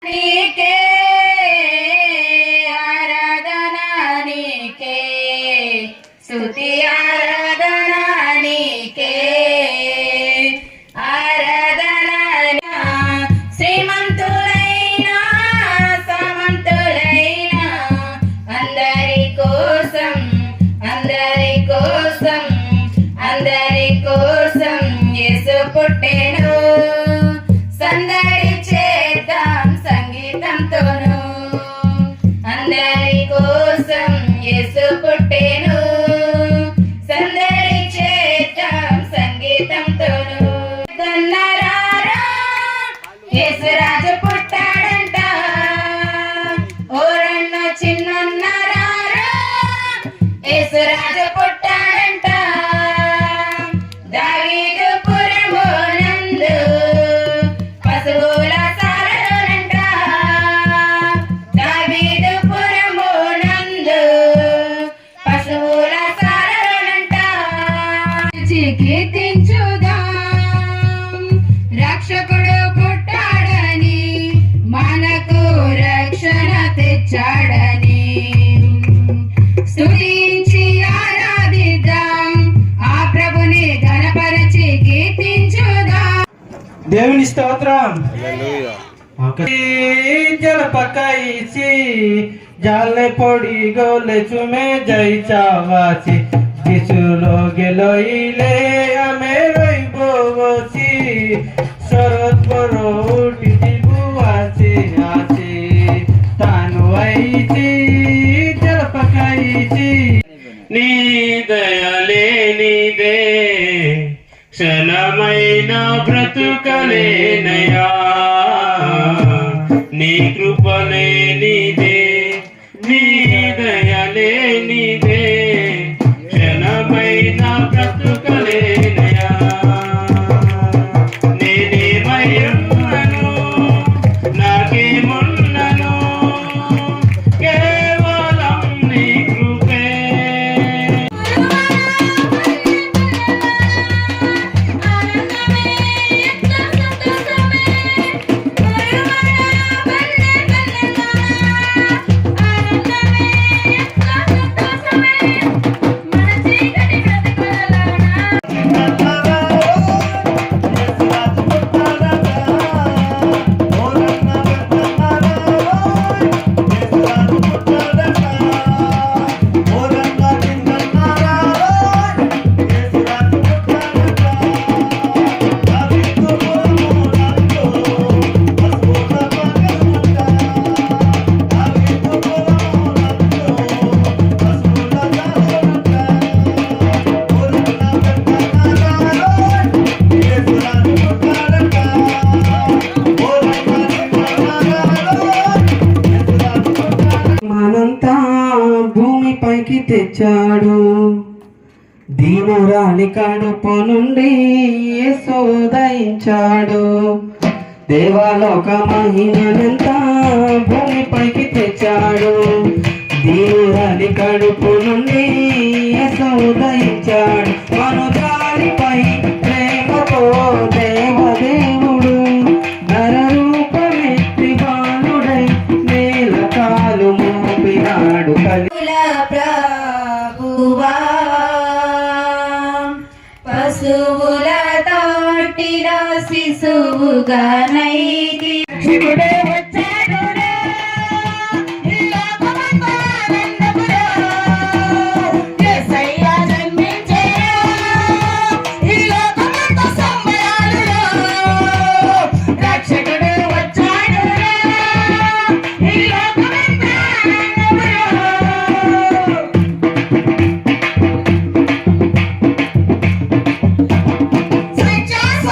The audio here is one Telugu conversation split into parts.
నీకే ఆరాధన నీకే స్తుతి ఆరాధన నీకే ఆరాధన శ్రీమంతులైనా సామంతులైనా అందరి కోసం అందరి కోసం అందరి కోసం యేసు పుట్టెను సందడి చేద్దాం సంగీతంతోను అందరి కోసం యేసు పుట్టెను సందడి చేద్దాం సంగీతంతోను దన్నరారా యేసు రాజు పుట్టాడంట ఓరన్న చిన్నన్నారా యేసు రాజు పుట్టాడంట దావీదు పురమునందు పశువుల సారలోనంట దావీదు పురమునందు పశువుల సారలోనంట కీర్తించుదాం రక్షకుడు పుట్టాడని మనకు రక్షణ తెచ్చాడని స్తుతించి ఆరాధిద్దాం ఆ ప్రభుని ఘనపరచి కీర్తించుదాం. దేవుని స్తోత్రం. जल पकाईसी जाले पड़ी गले चुमे जाई चावासी जिसु लोगे लइले आमे रइब बसी शरद बरो उठी दिबु आसी आसी तानु आईसी जल पकाईसी नी दयाले नी दे క్షణమైన బ్రతుకలేనయా నీ కృపలే నీదే నీ దయలే నీదే క్షణమైన బ్రతుకలేనయా నేనేమయ్యున్నను నాకేమున్నను కేవలం నీ కృపే భూమిపైకి తెచ్చాడు దీనురాలి కడుపు నుండి యేసు ఉదయించాడు దేవాలోక మహిమనంతా భూమిపైకి తెచ్చాడు దీనురాలి కడుపు నుండి యేసు ఉదయించాడు మనుజాలిపై ప్రేమతో దేవదేవుడు నరరూపమెత్తి బాలుడై నేల కాలు మోపినాడు ప్రభువా పశువుల తోటిలో శిశువుగా నైతి Switch on,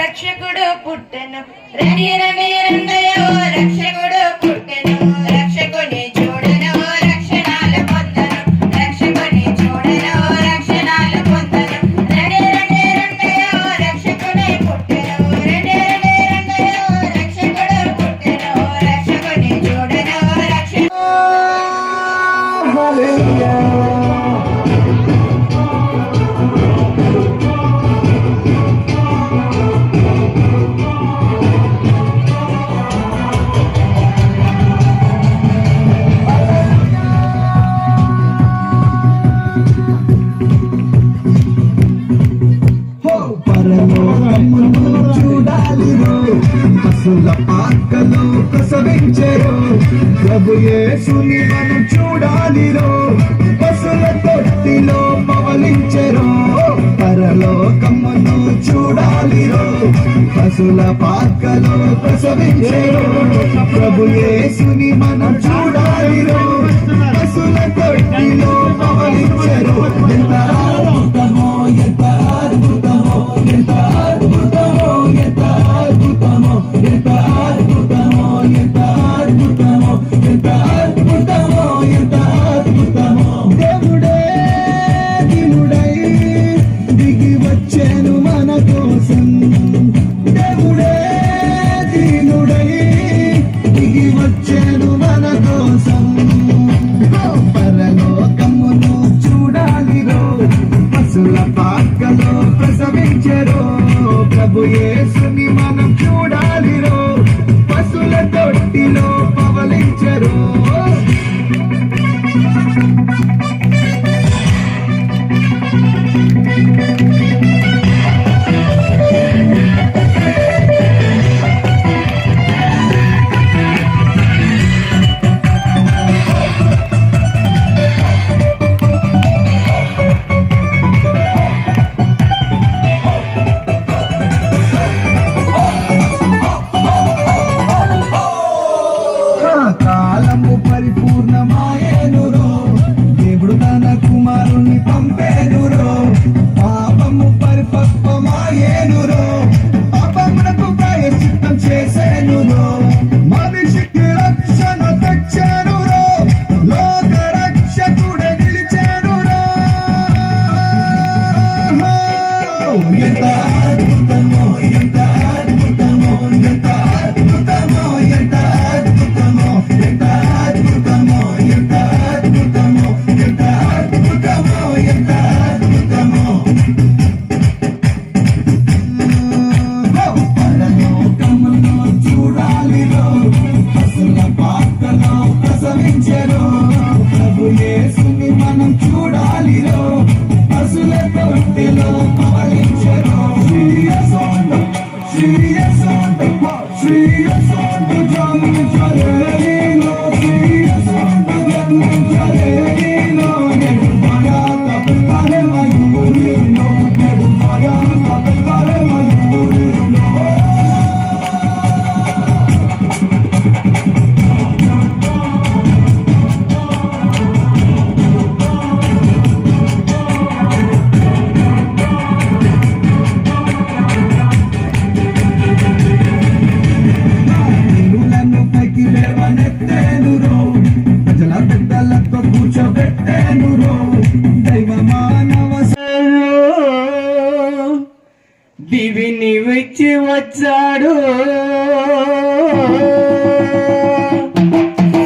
రక్షకుడు పుట్టెను రండి రండి రండయో రక్షకుడు పుట్టెను రక్షకుని చూడను రక్షణాలు పొందను రక్షకుని చూడను రక్షణాలు పొందను రండి రండి రండయో రక్షకుని పుట్టెను రండి రండి రండయో రక్షకుడు పుట్టెను రక్షకుని చూడను చూడాలిరో పశుల పాకలో ప్రసవించెరో ప్రభు యేసుని మనం చూడాలిరో పశుల తొట్టిలో పవలించెరో పరలోకమును చూడాలిరో పశుల పాకలో ప్రసవించెరో ప్రభు యేసుని మనం చూడాలిరో పశుల తొట్టిలో పవలించెరో ఎంత అద్భుతమో ఎంత అద్భుతమో ఎంత అద్భుతమో ఎంత అద్భుతమో ఎంత అద్భుతమో ఎంత అద్భుతమో ఎంత అద్భుతమో ఎంత అద్భుతమో దేవుడే దినుడై దిగి వచ్చెను మన కోసం దేవుడే దినుడై దిగి వచ్చెను మన కోసం పరలోకమును చూడాలిరో పశుల పాకలో ప్రసవించెరో ప్రభు యేసుని మనం చూడాలిరో పశుల తొట్టిలో పవలించెరో కాలము పరిపూర్ణమాయేనురో దేవుడు తన కుమారుని పంపేనురో పాపము పరిపక్వమాయేనురో పాపమునకు ప్రాయశ్చిత్తం చేసేనురో మనిషికి రక్షణ తెచ్చేనురో లోక రక్షకుడే నిలిచేనురో ఎంత అద్భుతమో ఎంత అద్భుతమో ఎంత అద్భుతమో ఎంత అద్భుతమో ఎంత అద్భుతమో ఎంత అద్భుతమో ఎంత అద్భుతమో ఎంత అద్భుతమో పరలోకమును చూడాలిరో పశుల పాకలో ప్రసవించెరో ప్రభు యేసుని మనం చూడాలిరో పశుల తొట్టిలో పవలించెరో శ్రీయసోంత జన్మించలేనో శ్రీయసోంత జన్మించలేనో నెడు మాయా కపలే మయూరినో నెడు మాయా కపలే మయూరినో లేవనెత్తేనురో ప్రజల బిడ్డలతో కూర్చోబెట్టేనురో దైవ మానవ దివిని వచ్చి వచ్చాడు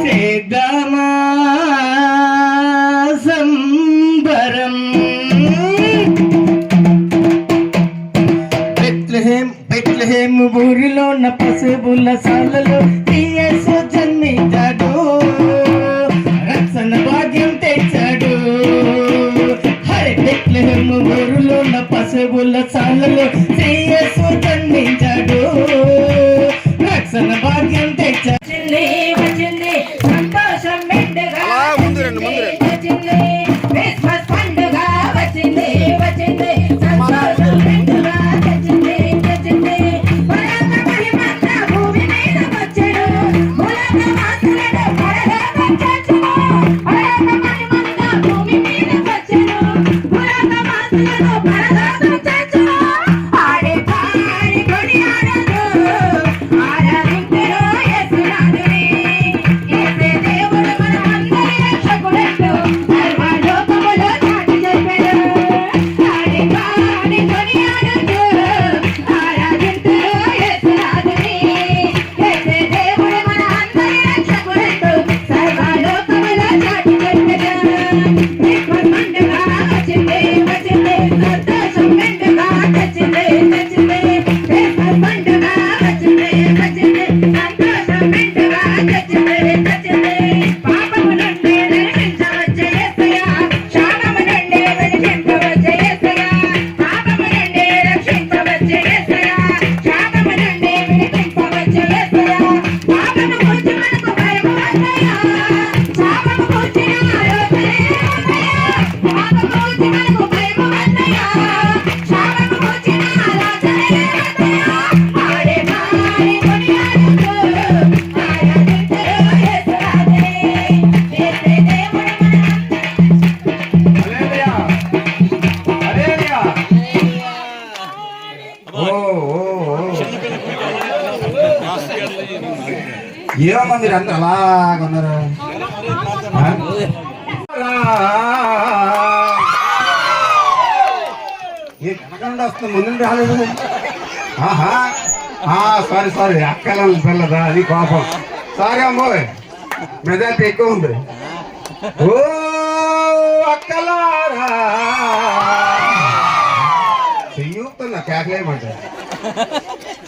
సేదమా సంబరం బెత్లెహేం ఊరిలో ఉన్న పశువుల సాలలో యేసు జన్మించాడు రక్షణ మీరు అందరూ అలాగ ఉన్నారు. వెనకండి వస్తుంది, ముందు రాలేదు. ఆహా, సారీ అక్కల పిల్లదా, అది కోపం. సారీ అమ్మోయ్, మెజార్టీ ఎక్కువ ఉంది. ఓ అక్కలారా, చెయ్యుతున్నా కేకలేయమంటే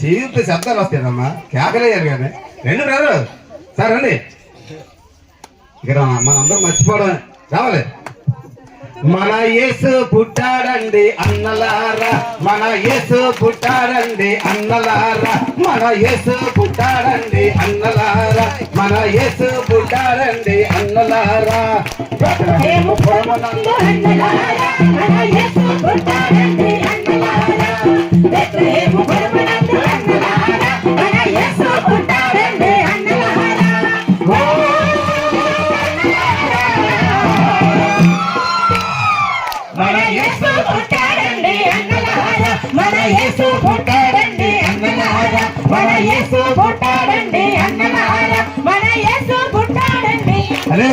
చెయ్యుతే శబ్దాలు వస్తాయమ్మా, కేకలేయాలి కానీ. రెండు బ్రదర్ సార్ రండి, ఇక్కడ మనందరం మర్చిపోవడం రావాలి. మన యేసు పుట్టాడండి అన్నలారా, మన యేసు పుట్టాడండి అన్నలారా, మన యేసు పుట్టాడండి అన్నలారా, మన యేసు పుట్టాడండి అన్నలారా. బెత్లెహేముపురమునందు అన్నలారా, మన యేసు పుట్టాడండి అన్నలారా, బెత్లెహేముపురమునందు అన్నలారా, మన యేసు పుట్టాడండి అన్నలారా. మన యేసు పుట్టాడండి అన్నలారా, మన యేసు పుట్టాడండి అన్నలారా, మన యేసు పుట్టాడండి అన్నలారా, మన యేసు పుట్టాడండి. అదే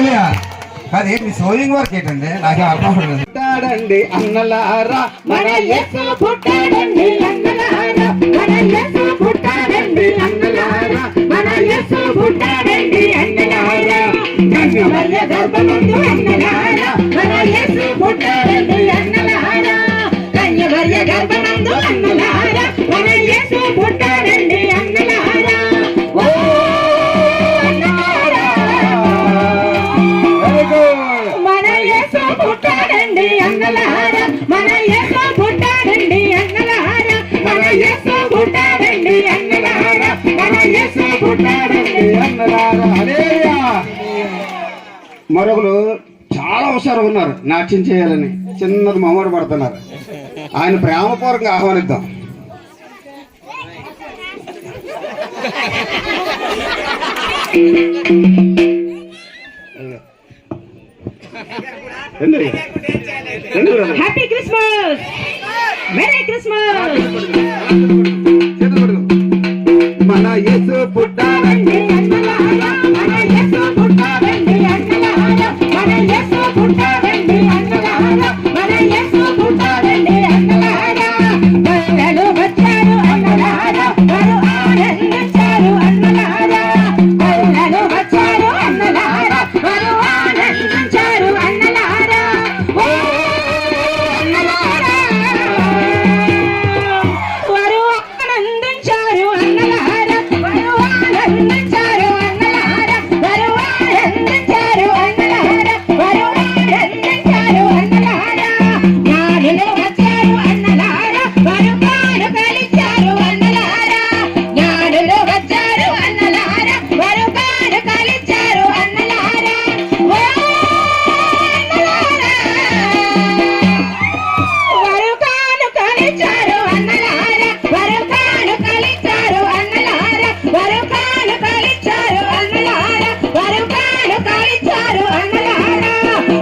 అది మీ సోయింగ్ వర్క్ ఏంటండి, నాకు అర్థం అవ్వలేదు. పుట్టాడండి అన్నలారా, మన యేసు పుట్టాడండి అన్నలారా, మన యేసు పుట్టాడండి అన్నలారా, మన యేసు పుట్టాడండి అన్నలారా. కన్యమర్య గర్భమందు అన్నలారా, మన యేసు పుట్టాడండి అన్నలారా, కన్యమర్య గర్భమందు అన్నలారా, మన యేసు పుట్టాడండి అన్నలారా. ఓ అన్నలారా, మన యేసు పుట్టాడండి అన్నలారా, మన యేసు పుట్టాడండి అన్నలారా, మన యేసు పుట్టాడండి అన్నలారా, మన యేసు పుట్టాడండి అన్నలారా. హల్లెలూయా. మరొకరు చాలా హుషారు ఉన్నారు, నాట్యం చేయాలని చిన్నది మొహమాట పడుతున్నారు. ఆయన ప్రేమపూర్వకంగా ఆహ్వానిద్దాం. Happy Christmas, merry Christmas. మన యేసు పుట్టాడండి అన్నలారా, మన యేసు పుట్టాడండి అన్నలారా, మన యేసు పుట్టాడండి అన్నలారా, మన యేసు పుట్టాడండి అన్నలారా. పిల్లలు వచ్చారు అన్నలారా, వారు ఆనందించారు అన్నలారా, పిల్లలు వచ్చారు అన్నలారా, వారు ఆనందించారు అన్నలారా. ఓ అన్నలారా, వారు ఆనందించారు అన్నలారా, వారు ఆనందించారు అన్నలారా, వారు ఆనందించారు అన్నలారా, వారు ఆనందించారు అన్నలారా. జ్ఞానులు వచ్చారు అన్నలారా, వారు కానుకలిచ్చారు అన్నలారా, జ్ఞానులు వచ్చారు అన్నలారా, వారు కానుకలిచ్చారు అన్నలారా. ఓ అన్నలారా, వారు కానుకలిచ్చారు అన్నలారా, వారు కానుకలిచ్చారు అన్నలారా, వారు కానుకలిచ్చారు అన్నలారా, వారు కానుకలిచ్చారు అన్నలారా.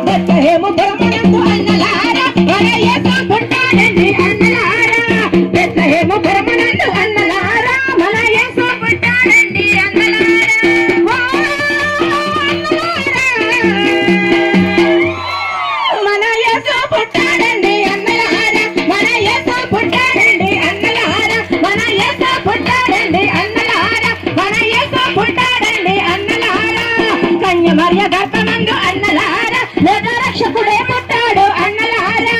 బెత్లెహేముపురమునందు అన్నలారా, మన యేసు పుట్టాడండి అన్నలారా, బెత్లెహేముపురమునందు అన్నలారా, మన యేసు పుట్టాడండి అన్నలారా. ఓ అన్నలారా, మన యేసు పుట్టాడండి అన్నలారా, మన యేసు పుట్టాడండి అన్నలారా, మన యేసు పుట్టాడండి అన్నలారా, మన యేసు పుట్టాడండి అన్నలారా. కన్యమర్య గర్భమందు అన్నలారా, లోక రక్షకుడే పుట్టాడు అన్నలారా,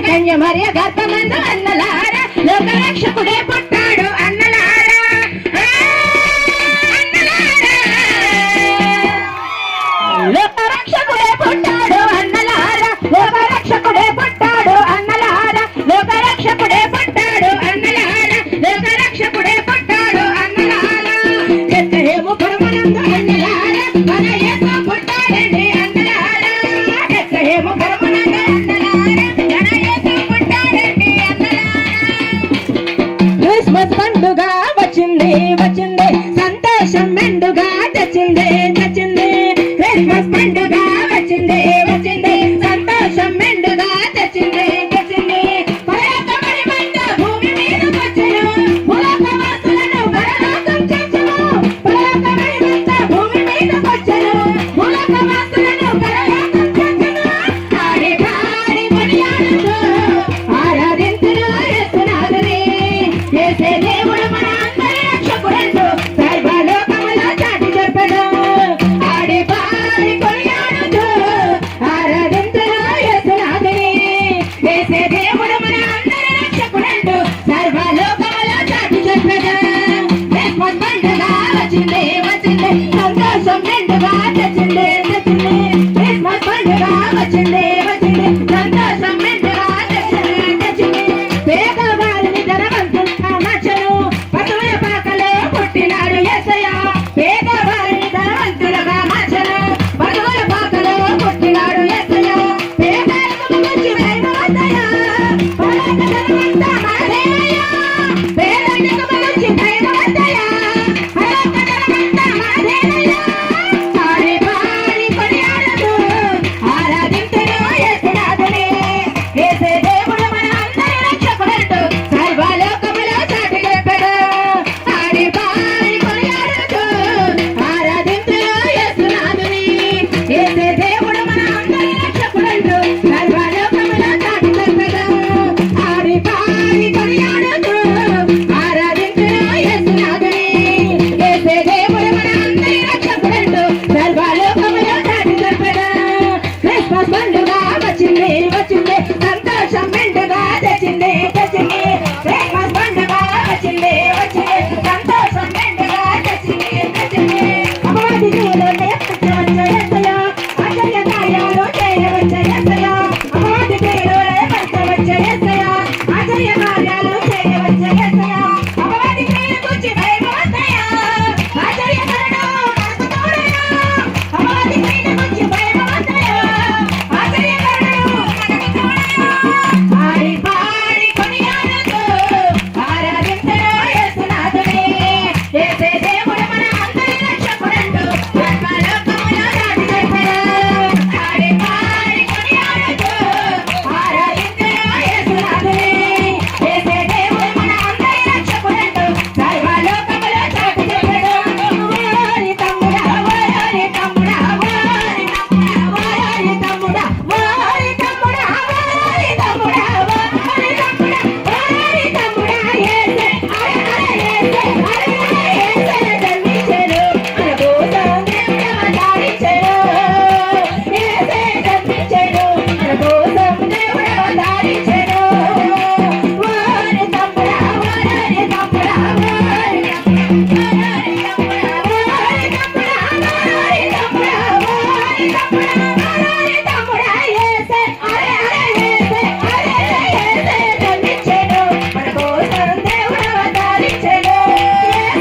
కన్యమర్య గర్భమందు అన్నలారా, లోక రక్షకుడే పుట్టాడు అన్నలారా. అన్నలారా, లోక రక్షకుడే పుట్టాడు అన్నలారా, లోక రక్షకుడే పుట్టాడు అన్నలారా, లోక రక్షకుడే పుట్టాడు అన్నలారా, లోక రక్షకుడే పుట్టాడు అన్నలారా. బెత్లెహేముపురమునందు అన్నలారా, మన యేసు పుట్టాడండి అన్నలారా, బెత్లెహేముపురమునందు అన్నలారా, మన యేసు పుట్టాడండి అన్నలారా. క్రిస్మస్ పండుగ వచ్చింది వచ్చింది, సంతోషం మెండుగా తెచ్చింది తెచ్చింది. క్రిస్మస్ పండుగ వచ్చింది వచ్చింది, సంతోషం మెండుగా తెచ్చింది తెచ్చింది. పరలోకమని మంట భూమి మీదకు వచ్చెను, భూలోకవాసులను పరలోకం చేర్చెను, పరలోకమని మంట భూమి వచ్చింది వచ్చింది సంతోషం మెండుగా తెచ్చింది తెచ్చింది పేదవారిని ధనవంతులుగా మార్చెను పశువుల పాకలో పుట్టినాడు యేసయ్య పేదవారిని ధనవంతులుగా మార్చెను పశువుల పాకలో పుట్టినాడు యేసయ్య పేదలకు మంచి దైవమయ్య పరలోక ధనవంత మా దేవయ్య పేదలకు మంచి దైవమయ్య పరలోక ధనవంత మా దేవయ్య పాడి పాడి కొనియాడుతూ ఆరాధింతును యేసునాథుని యేసే దేవుడు మన అందరి రక్షకుడంటూ సర్వలోకములో చాటి చెప్పాడు పాడి పాడి కొనియాడుతూ ఆరాధింతును యేసునాథుని యేసే దేవుడు మన అందరి రక్షకుడంటూ సర్వలోకములో చాటి చెప్పాడు పాడి పాడి కొనియాడుతూ ఆరాధింతును యేసునాథుని యేసే దేవుడు మన అందరి రక్షకుడంటూ సర్వలోకములో చాటి చెప్పాడు క్రిస్మస్ పండుగ వచ్చింది వచ్చింది సంతోషం మెండుగా తెచ్చింది తెచ్చింది క్రిస్మస్ పండుగ వచ్చింది వచ్చింది సంతోషం మెండుగా తెచ్చింది తెచ్చింది అపవాది క్రియలను ఎత్తవచ్చ యేసయ్య ఆశ్చర్య కార్యాలు చేయవచ్చ యేసయ్య అపవాది క్రియలను ఎత్తవచ్చ యేసయ్య ఆశ్చర్య కార్యాలు చేయవచ్చ యేసయ్య అపవాది క్రియల గురించి భయపడవద్దయ్య ఆశ్చర్యకరుడు నాకు తోడయ్య అపవాది క్రియల గురించి భయపడవద్దయ్య ఆశ్చర్యకరుడు నాకు తోడయ్య పాడి పాడి కొనియాడుతూ ఆరాధింతును యేసునాథుని యేసే దేవుడు మన అందరి రక్షకుడంటూ సర్వలోకములో చాటి చెప్పాడు పాడి పాడి కొనియాడుతూ ఆరాధింతును యేసునాథుని యేసే దేవుడు మన అందరి రక్షకుడంటూ సర్వలోకములో చాటి చెప్పాడు వారి తమ్ముడా వారి తమ్ముడా వారి తమ్ముడా వారి తమ్ముడా వారి తమ్ముడా వారి తమ్ముడా వారి తమ్ముడా యేసే యేసే జన్మించెను మన కోసం దేవుడు అవతరించెను యేసే జన్మించెను మన కోసం దేవుడు అవతరించెను వారి తమ్ముడా వారి తమ్ముడా వారి తమ్ముడా వారి తమ్ముడా వారి తమ్ముడా వారి తమ్ముడా వారి తమ్ముడా యేసే యేసే జన్మించెను మన కోసం దేవుడు అవతరించెను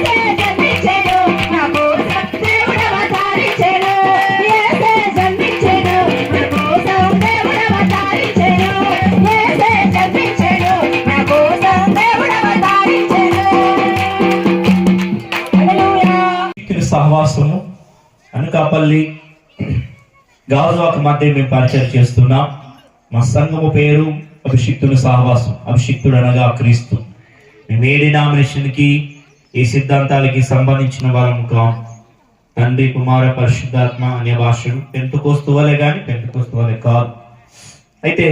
యేసే జన్మించెను మన కోసం దేవుడు అవతరించెను యేసే జన్మించెను మన కోసం దేవుడు అవతరించెను యేసే జన్మించెను మన కోసం దేవుడు అవతరించెను హల్లెలూయా వ్యక్తుల సహవాసము అనకాపల్లి గాజువాక మధ్య మేము పరిచయం చేస్తున్నాం. మా సంఘము పేరు అభిషిక్తుల సహవాసం. అభిషిక్తుడు అనగా క్రీస్తు. మేము ఏ డినామినేషన్కి ఏ సిద్ధాంతాలకి సంబంధించిన వాళ్ళము కాం. తండ్రి కుమార పరిశుద్ధాత్మ అనే భాషలు పెంతుకోస్తు వలె కానీ పెంతుకోస్తు వలె కాదు. అయితే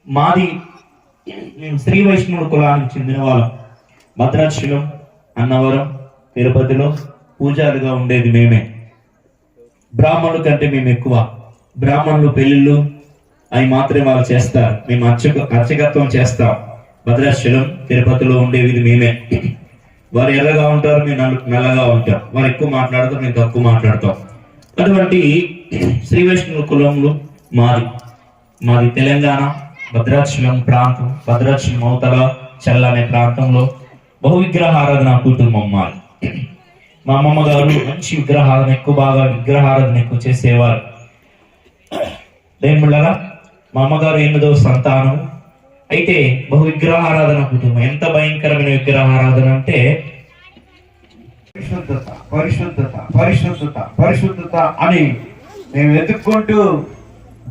మాది మేము శ్రీ వైష్ణవ కులానికి చెందిన వాళ్ళం. భద్రాచలం, అన్నవరం, తిరుపతిలో పూజారుగా ఉండేది మేమే. బ్రాహ్మణుల కంటే మేము ఎక్కువ. బ్రాహ్మణులు పెళ్లిళ్ళు అవి మాత్రమే వాళ్ళు చేస్తారు. మేము అర్చకత్వం చేస్తాం. భద్రాచలం, తిరుపతిలో ఉండేది మేమే. వారు ఎర్రగా ఉంటారు, మేము నల్లగా ఉంటాం. వారు ఎక్కువ మాట్లాడతారు, మేము తక్కువ మాట్లాడతాం. అటువంటి శ్రీ వైష్ణవ కులంలో మాది తెలంగాణ భద్రాచలం ప్రాంతం. భద్రాచలం అవతల చల్ల అనే ప్రాంతంలో బహు విగ్రహారాధన కుటుంబం మాది. మా అమ్మమ్మ గారు మంచి విగ్రహారాధన ఎక్కువ చేసేవారు. దేనివల్లగా మా అమ్మగారు 8వ సంతానం. అయితే బహు విగ్రహారాధన కుటుంబం. ఎంత భయంకరమైన విగ్రహారాధన అంటే పరిశుద్ధత పరిశుద్ధత పరిశుద్ధత పరిశుద్ధత అని మేము వెతుక్కుంటూ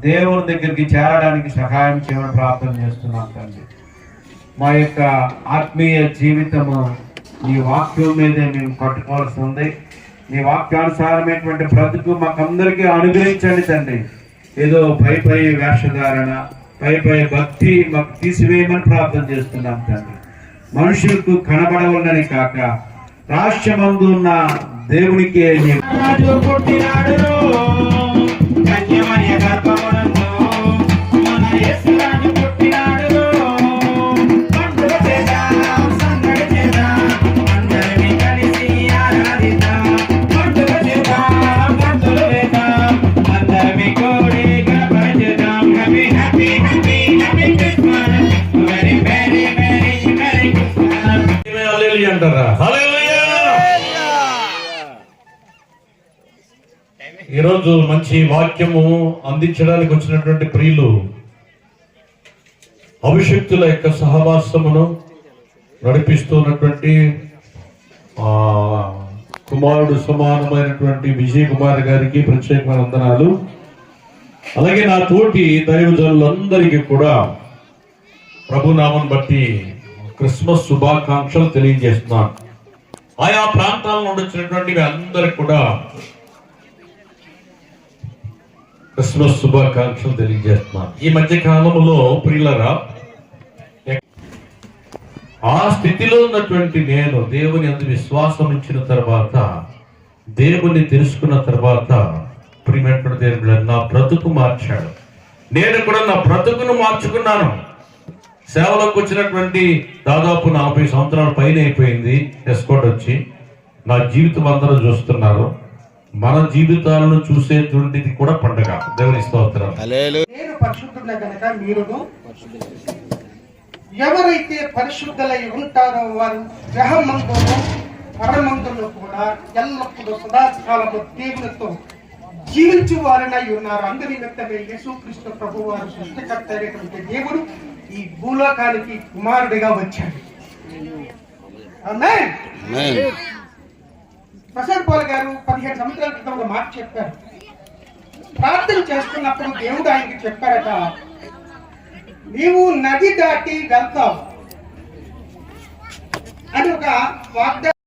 దేవుని దగ్గరికి చేరడానికి సహాయం చేయమని ప్రార్థన చేస్తున్నాం తండ్రి. మా యొక్క ఆత్మీయ జీవితము నీ వాక్యం మీదే మేము కట్టుకోవాల్సి ఉంది. నీ వాక్యానుసారమైనటువంటి బ్రతుకు మాకందరికీ అనుగ్రహించండి తండ్రి. ఏదో పై వేషధారణ, పై భక్తి మాకు తీసివేయమని ప్రార్థన చేస్తున్నాం తండ్రి. మనుషులకు కనబడవలని కాక రాష్ట్రమందు ఉన్న దేవునికి అందరినీ కోడి గణపతి ఈరోజు మంచి వాక్యము అందించడానికి వచ్చినటువంటి ప్రియులు అభిషిక్తుల యొక్క సహవాసమును నడిపిస్తున్నటువంటి కుమారుడు సమానమైనటువంటి విజయ్ కుమార్ గారికి ప్రత్యేకమైన వందనాలు. అలాగే నా తోటి దైవజనులందరికీ కూడా ప్రభునామం బట్టి క్రిస్మస్ శుభాకాంక్షలు తెలియజేస్తున్నాను. ఆయా ప్రాంతాల నుండి వచ్చినటువంటి అందరికి కూడా క్రిస్మస్ శుభాకాంక్షలు తెలియజేస్తున్నాను. ఈ మధ్య కాలంలో ప్రియులరా, ఆ స్థితిలో ఉన్నటువంటి నేను దేవుని అందు విశ్వాసం ఇచ్చిన తర్వాత, దేవుని తెలుసుకున్న తర్వాత ప్రియమైనటువంటి దేవుడు నా బ్రతుకు మార్చాడు. నేను కూడా నా బ్రతుకును మార్చుకున్నాను. సేవలకు వచ్చినటువంటి దాదాపు 40 సంవత్సరాల పైన అయిపోయింది. ఎస్కోట్ వచ్చి నా జీవితం అందరూ చూస్తున్నారు. మన జీవితాలను చూసేటువంటిది కూడా పండగ. దేవుని స్తోత్రం. నేను పరిశుద్ధుల గనక మీరును, ఎవరైతే పరిశుద్ధులై ఉంటారో వారు గ్రహమందును పరమందును కూడా ఎల్లప్పుడూ సదాకాలము దేవునితో జీవించు వారినై ఉన్నారు. అందు నిమిత్తమే యేసుక్రీస్తు ప్రభు వారు సృష్టికర్త అయినటువంటి దేవుడు ఈ భూలోకానికి కుమారుడిగా వచ్చాడు. ఆమేన్. ప్రసాద్ పాల్ గారు 15 సంవత్సరాల క్రితం ఒక మాట చెప్పారు. ప్రార్థన చేస్తున్నప్పుడు దేవుడు ఆయనకి చెప్పారట, నీవు నది దాటి వెళ్తావు అని ఒక వాగ్దానం